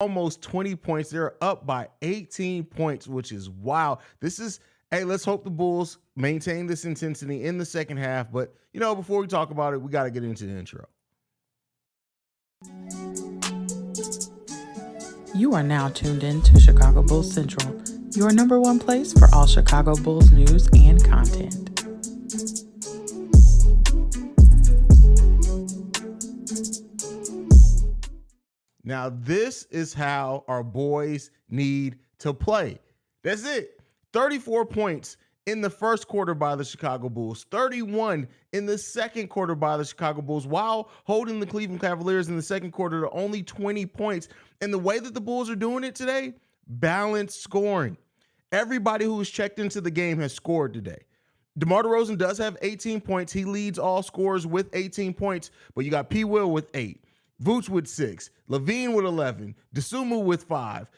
almost 20 points. They're up by 18 points, which is wow. Hey, let's hope the Bulls maintain this intensity in the second half. But, before we talk about it, we got to get into the intro. You are now tuned in to Chicago Bulls Central, your number one place for all Chicago Bulls news and content. Now, this is how our boys need to play. That's it. 34 points in the first quarter by the Chicago Bulls, 31 in the second quarter by the Chicago Bulls, while holding the Cleveland Cavaliers in the second quarter to only 20 points. And the way that the Bulls are doing it today, balanced scoring. Everybody who has checked into the game has scored today. DeMar DeRozan does have 18 points. He leads all scorers with 18 points, but you got P. Will with 8. Vooch with 6, Levine with 11, Dosunmu with 5,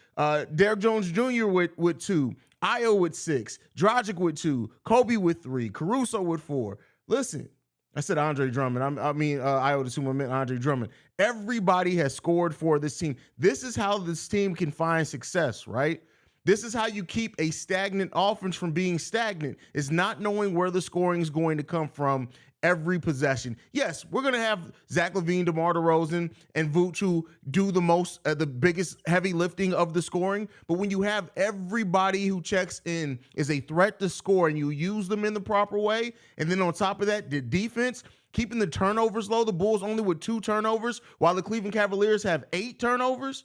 Derrick Jones Jr. with 2, Ayo with 6, Dragic with 2, Kobe with 3, Caruso with 4. Listen, I said Andre Drummond. Ayo Dosunmu meant Andre Drummond. Everybody has scored for this team. This is how this team can find success, right? This is how you keep a stagnant offense from being stagnant, is not knowing where the scoring is going to come from every possession. Yes, we're going to have Zach LaVine, DeMar DeRozan, and Vooch who do the biggest heavy lifting of the scoring. But when you have everybody who checks in is a threat to score and you use them in the proper way, and then on top of that, the defense, keeping the turnovers low, the Bulls only with 2 turnovers, while the Cleveland Cavaliers have 8 turnovers.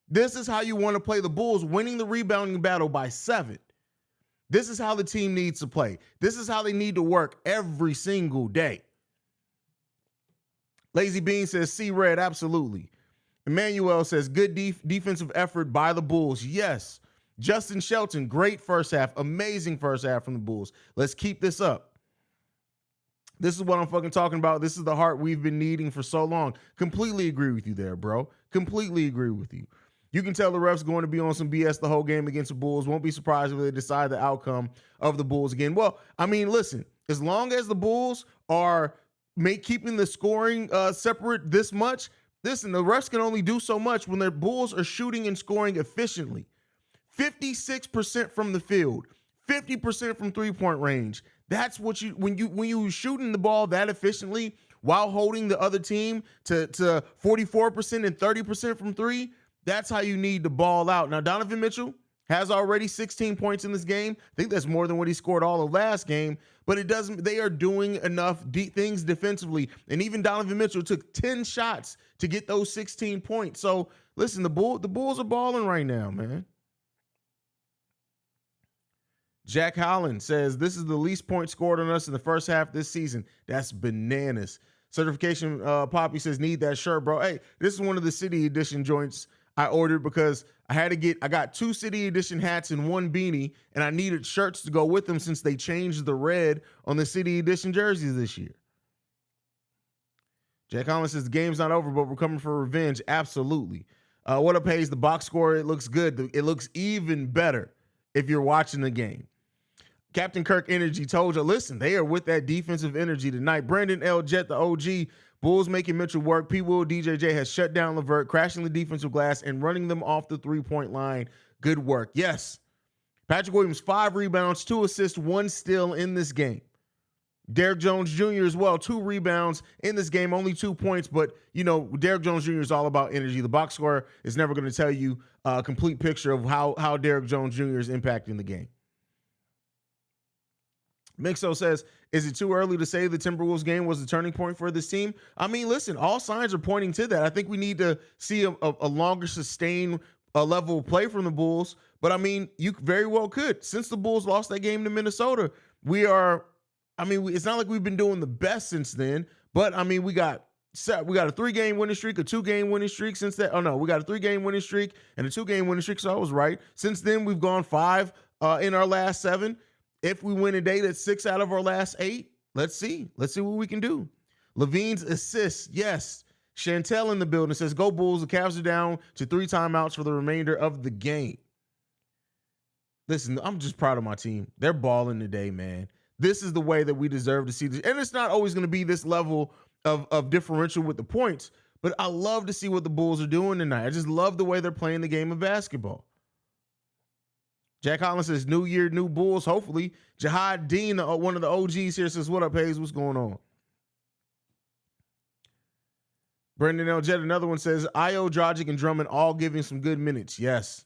This is how you want to play the Bulls, winning the rebounding battle by 7. This is how the team needs to play. This is how they need to work every single day. Lazy Bean says, see red, absolutely. Emmanuel says, good defensive effort by the Bulls. Yes. Justin Shelton, great first half. Amazing first half from the Bulls. Let's keep this up. This is what I'm fucking talking about. This is the heart we've been needing for so long. Completely agree with you there, bro. Completely agree with you. You can tell the refs going to be on some BS the whole game against the Bulls. Won't be surprised if they decide the outcome of the Bulls again. Well, listen, as long as the Bulls are keeping the scoring separate this much, listen, the refs can only do so much when their Bulls are shooting and scoring efficiently. 56% from the field, 50% from three-point range. That's what when you shooting the ball that efficiently while holding the other team to 44% and 30% from three. That's how you need to ball out. Now, Donovan Mitchell has already 16 points in this game. I think that's more than what he scored all of last game, but they are doing enough things defensively. And even Donovan Mitchell took 10 shots to get those 16 points. So listen, the Bulls are balling right now, man. Jack Holland says, this is the least points scored on us in the first half this season. That's bananas. Certification Poppy says, need that shirt, bro. Hey, this is one of the City Edition joints I ordered because I got 2 City Edition hats and 1 beanie, and I needed shirts to go with them since they changed the red on the City Edition jerseys this year. Jack Collins says the game's not over, but we're coming for revenge. Absolutely. What up, Haize? The box score, it looks good. It looks even better if you're watching the game. Captain Kirk Energy told you, listen, they are with that defensive energy tonight. Brandon L. Jet, the OG, Bulls making Mitchell work. P. Will DJJ has shut down LeVert, crashing the defensive glass and running them off the three-point line. Good work. Yes. Patrick Williams, 5 rebounds, 2 assists, 1 steal in this game. Derrick Jones Jr. as well, 2 rebounds in this game, only 2 points. But, Derrick Jones Jr. is all about energy. The box score is never going to tell you a complete picture of how Derrick Jones Jr. is impacting the game. Mixo says, is it too early to say the Timberwolves game was the turning point for this team? Listen, all signs are pointing to that. I think we need to see a longer sustained level of play from the Bulls. But, you very well could. Since the Bulls lost that game to Minnesota, it's not like we've been doing the best since then. But, we got a 3-game winning streak, a 2-game winning streak since that. Oh, no, we got a 3-game winning streak and a 2-game winning streak, so I was right. Since then, we've gone 5 in our last 7. If we win a day that's 6 out of our last 8, let's see. Let's see what we can do. Levine's assists, yes. Chantel in the building says, go Bulls. The Cavs are down to 3 timeouts for the remainder of the game. Listen, I'm just proud of my team. They're balling today, man. This is the way that we deserve to see this. And it's not always going to be this level of differential with the points, But I love to see what the Bulls are doing tonight. I just love the way they're playing the game of basketball. Jack Collins says, new year, new Bulls, hopefully. Jihad Dean, one of the OGs here, says, what up, Haize? What's going on? Brendan L. Jett, another one, says, Io, Dragic, and Drummond all giving some good minutes. Yes.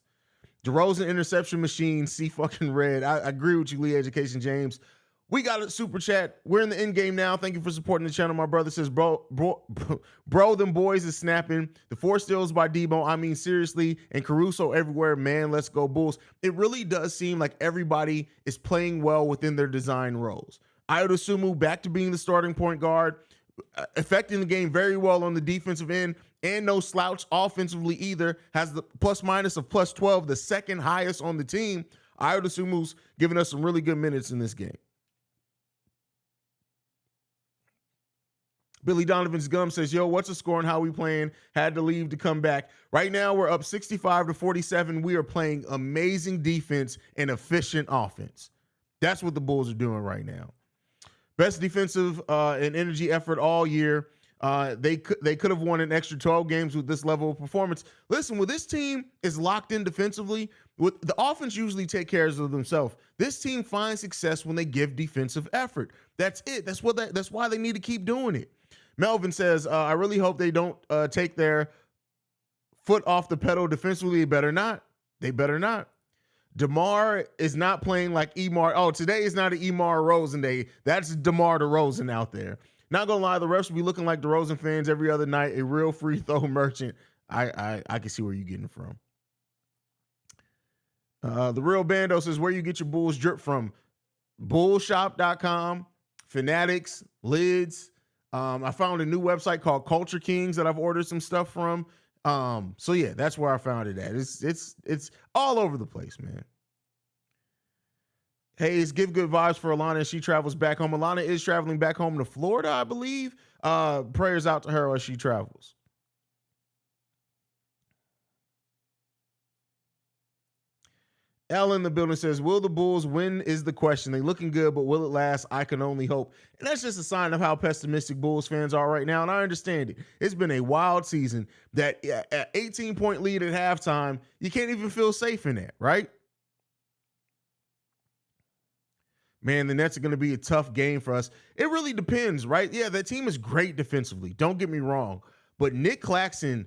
DeRozan interception machine, see fucking red. I agree with you, Lee Education James. We got a super chat. We're in the end game now. Thank you for supporting the channel. My brother says, bro, them boys is snapping. The 4 steals by Debo. I mean, seriously. And Caruso everywhere. Man, let's go Bulls. It really does seem like everybody is playing well within their design roles. Ayo Dosunmu back to being the starting point guard, affecting the game very well on the defensive end, and no slouch offensively either. Has the plus minus of plus 12, the second highest on the team. Ayo Dosunmu's giving us some really good minutes in this game. Billy Donovan's Gum says, yo, what's the score and how we playing? Had to leave to come back. Right now, we're up 65-47. We are playing amazing defense and efficient offense. That's what the Bulls are doing right now. Best defensive and energy effort all year. They could have won an extra 12 games with this level of performance. Listen, when this team is locked in defensively, with the offense usually take care of themselves. This team finds success when they give defensive effort. That's it. That's why they need to keep doing it. Melvin says, I really hope they don't take their foot off the pedal defensively. They better not. They better not. DeMar is not playing like Emar. Oh, today is not an Emar Rosen day. That's DeMar DeRozan out there. Not gonna lie, the refs will be looking like DeRozan fans every other night. A real free throw merchant. I can see where you're getting it from. The Real Bando says, where you get your Bulls drip from? Bullshop.com, Fanatics, Lids. I found a new website called Culture Kings that I've ordered some stuff from. So yeah, that's where I found it at. It's all over the place, man. Haize, give good vibes for Alana as she travels back home. Alana is traveling back home to Florida, I believe. Prayers out to her as she travels. L in the building says, will the Bulls win is the question. They looking good, but will it last? I can only hope. And that's just a sign of how pessimistic Bulls fans are right now, and I understand it. It's been a wild season. That 18-point lead at halftime, you can't even feel safe in that, right? Man, the Nets are going to be a tough game for us. It really depends, right? Yeah, that team is great defensively. Don't get me wrong. But Nick Claxton,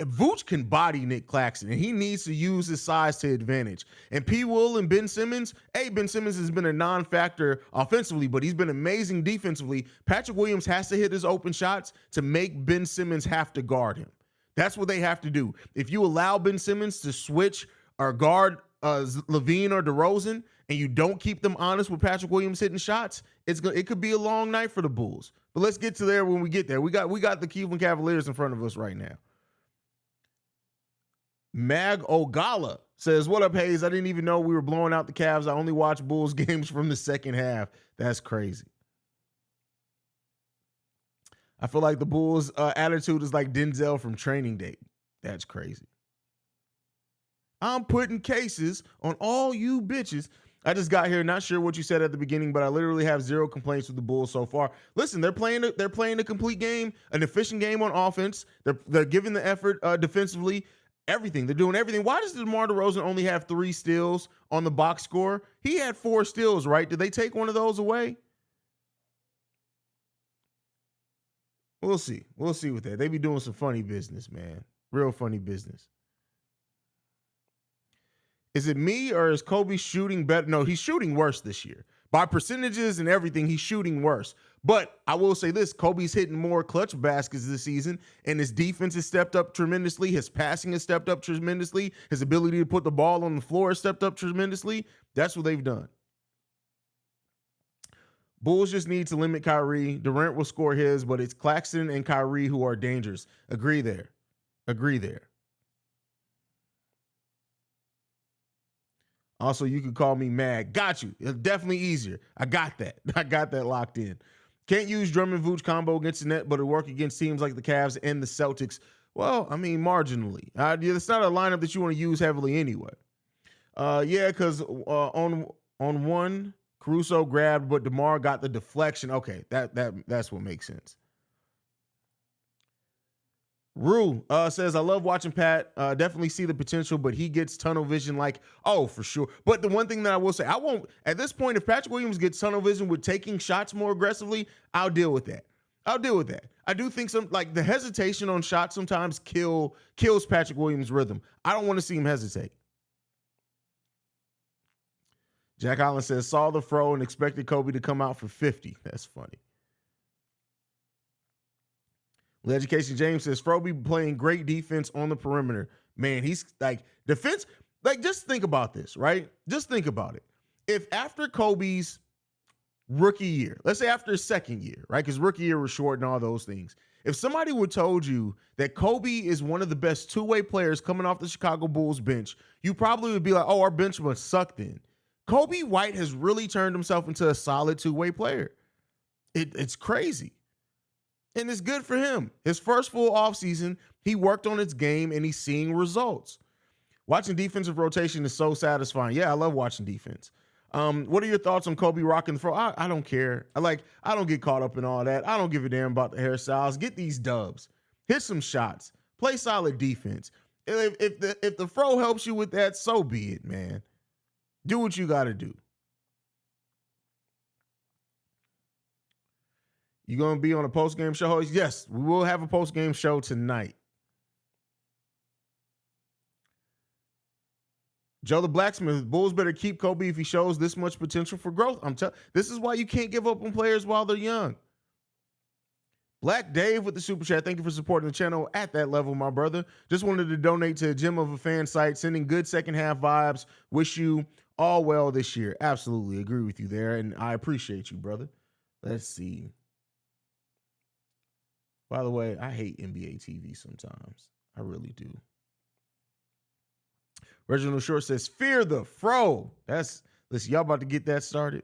Vooch can body Nick Claxton, and he needs to use his size to advantage. And P. Will and Ben Simmons, Ben Simmons has been a non-factor offensively, but he's been amazing defensively. Patrick Williams has to hit his open shots to make Ben Simmons have to guard him. That's what they have to do. If you allow Ben Simmons to switch or guard Levine or DeRozan, and you don't keep them honest with Patrick Williams hitting shots, it could be a long night for the Bulls. But let's get to there when we get there. We got the Cleveland Cavaliers in front of us right now. Mag Ogala says, what up, Haize? I didn't even know we were blowing out the Cavs. I only watch Bulls games from the second half. That's crazy. I feel like the Bulls' attitude is like Denzel from Training Day. That's crazy. I'm putting cases on all you bitches. I just got here, not sure what you said at the beginning, but I literally have zero complaints with the Bulls so far. Listen, they're playing a complete game, an efficient game on offense. They're giving the effort defensively. Everything. They're doing everything. Why does DeMar DeRozan only have 3 steals on the box score? He had 4 steals, right? Did they take one of those away? We'll see. We'll see with that. They be doing some funny business, man. Real funny business. Is it me or is Kobe shooting better? No, he's shooting worse this year. By percentages and everything, he's shooting worse. But I will say this, Kobe's hitting more clutch baskets this season, and his defense has stepped up tremendously. His passing has stepped up tremendously. His ability to put the ball on the floor has stepped up tremendously. That's what they've done. Bulls just need to limit Kyrie. Durant will score his, but it's Claxton and Kyrie who are dangerous. Agree there. Agree there. Also, you can call me Mag. Got you. It's definitely easier. I got that. I got that locked in. Can't use Drummond Vooch combo against the net, but it'll work against teams like the Cavs and the Celtics. Well, I mean, marginally. It's not a lineup that you want to use heavily anyway. Yeah, because on one, Caruso grabbed, but DeMar got the deflection. Okay, that's what makes sense. Rue says, I love watching Pat. Definitely see the potential, but he gets tunnel vision like, oh, for sure. But the one thing that I will say, I won't, at this point, if Patrick Williams gets tunnel vision with taking shots more aggressively, I'll deal with that. I'll deal with that. I do think the hesitation on shots sometimes kills Patrick Williams' rhythm. I don't want to see him hesitate. Jack Allen says, saw the fro and expected Kobe to come out for 50. That's funny. Education James says, Fro be playing great defense on the perimeter. Man, he's like defense. Like, just think about this, right? Just think about it. If after Kobe's rookie year, let's say after his second year, right? Because rookie year was short and all those things. If somebody would told you that Kobe is one of the best two-way players coming off the Chicago Bulls bench, you probably would be like, oh, our bench must suck then. Kobe White has really turned himself into a solid two-way player. It's crazy. And it's good for him. His first full offseason, he worked on his game and he's seeing results. Watching defensive rotation is so satisfying. Yeah, I love watching defense. What are your thoughts on Kobe rocking the fro? I don't care. I don't get caught up in all that. I don't give a damn about the hairstyles. Get these dubs. Hit some shots. Play solid defense. If the fro helps you with that, so be it, man. Do what you got to do. You going to be on a post-game show? Yes, we will have a post-game show tonight. Joe the Blacksmith, Bulls better keep Kobe if he shows this much potential for growth. This is why you can't give up on players while they're young. Black Dave with the super chat. Thank you for supporting the channel at that level, my brother. Just wanted to donate to a Gem of a Fan site, sending good second half vibes. Wish you all well this year. Absolutely agree with you there, and I appreciate you, brother. Let's see. By the way, I hate NBA TV sometimes. I really do. Reginald Short says, fear the fro. Listen, y'all about to get that started.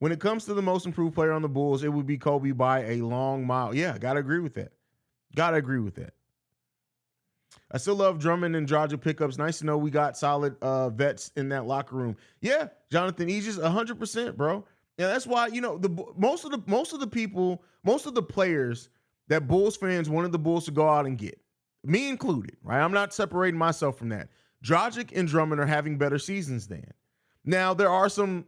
When it comes to the most improved player on the Bulls, it would be Kobe by a long mile. Yeah, got to agree with that. I still love Drummond and Dragic pickups. Nice to know we got solid vets in that locker room. Yeah, Jonathan Aegis, 100%, bro. Yeah, that's why, most of the players that Bulls fans wanted the Bulls to go out and get, me included, right? I'm not separating myself from that. Dragic and Drummond are having better seasons than. Now, there are some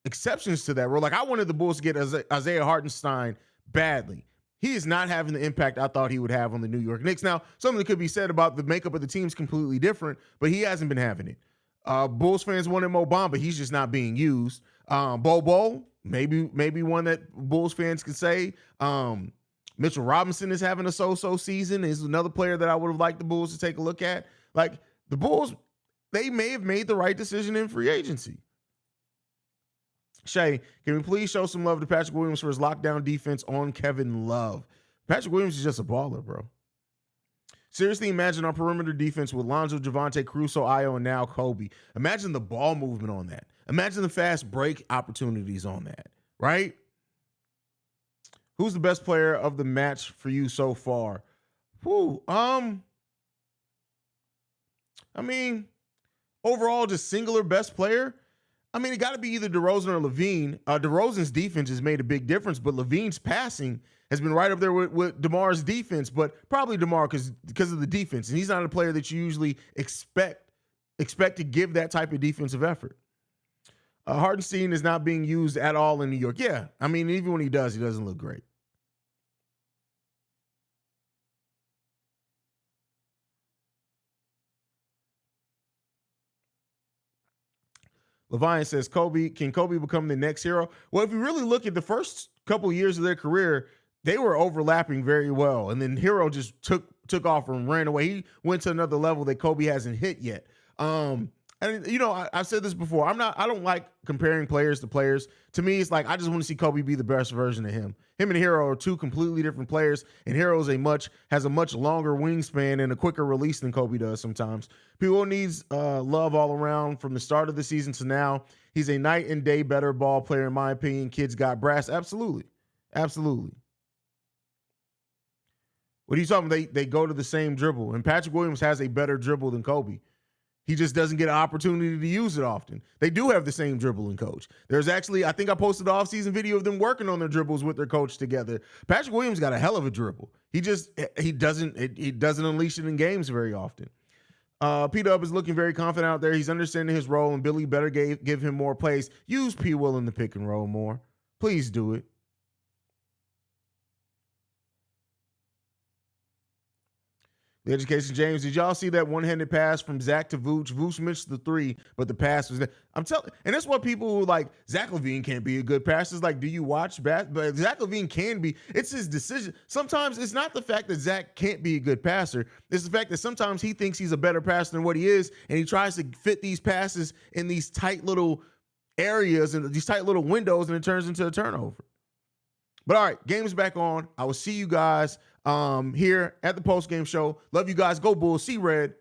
exceptions to that. Where, I wanted the Bulls to get Isaiah Hartenstein badly. He is not having the impact I thought he would have on the New York Knicks. Now, something could be said about the makeup of the team's completely different, but he hasn't been having it. Bulls fans wanted Mo Bamba. He's just not being used. Bobo, maybe one that Bulls fans could say. Mitchell Robinson is having a so-so season. Is another player that I would have liked the Bulls to take a look at. The Bulls, they may have made the right decision in free agency. Shay, can we please show some love to Patrick Williams for his lockdown defense on Kevin Love? Patrick Williams is just a baller, bro. Seriously, imagine our perimeter defense with Lonzo, Javante, Caruso, Ayo, and now Kobe. Imagine the ball movement on that. Imagine the fast break opportunities on that, right? Who's the best player of the match for you so far? Overall, just singular best player. It got to be either DeRozan or LaVine. DeRozan's defense has made a big difference, but LaVine's passing has been right up there with DeMar's defense, but probably DeMar because of the defense. And he's not a player that you usually expect to give that type of defensive effort. Hartenstein is not being used at all in New York. Yeah, even when he does, he doesn't look great. Levian says, can Kobe become the next hero? Well, if you really look at the first couple of years of their career, they were overlapping very well. And then Hero just took off and ran away. He went to another level that Kobe hasn't hit yet. I've said this before. I don't like comparing players to players. To me, it's I just want to see Kobe be the best version of him. Him and Hero are two completely different players, and Hero has a much longer wingspan and a quicker release than Kobe does sometimes. People needs love all around from the start of the season to now. He's a night and day better ball player, in my opinion. Kids got brass. Absolutely. Absolutely. What are you talking about? They go to the same dribble, and Patrick Williams has a better dribble than Kobe. He just doesn't get an opportunity to use it often. They do have the same dribbling coach. There's actually, I think I posted an offseason video of them working on their dribbles with their coach together. Patrick Williams got a hell of a dribble. He doesn't unleash it in games very often. P-Dub is looking very confident out there. He's understanding his role, and Billy better give him more plays. Use P-Will in the pick and roll more. Please do it. The Education James, did y'all see that one-handed pass from Zach to Vooch? Vooch missed the three, but the pass was there. I'm telling, and that's what people who like Zach LaVine can't be a good passer. It's like, do you watch bat? But Zach LaVine can be. It's his decision. Sometimes it's not the fact that Zach can't be a good passer. It's the fact that sometimes he thinks he's a better passer than what he is, and he tries to fit these passes in these tight little areas and these tight little windows, and it turns into a turnover. But all right, game is back on. I will see you guys here at the post-game show. Love you guys. Go Bulls. See Red.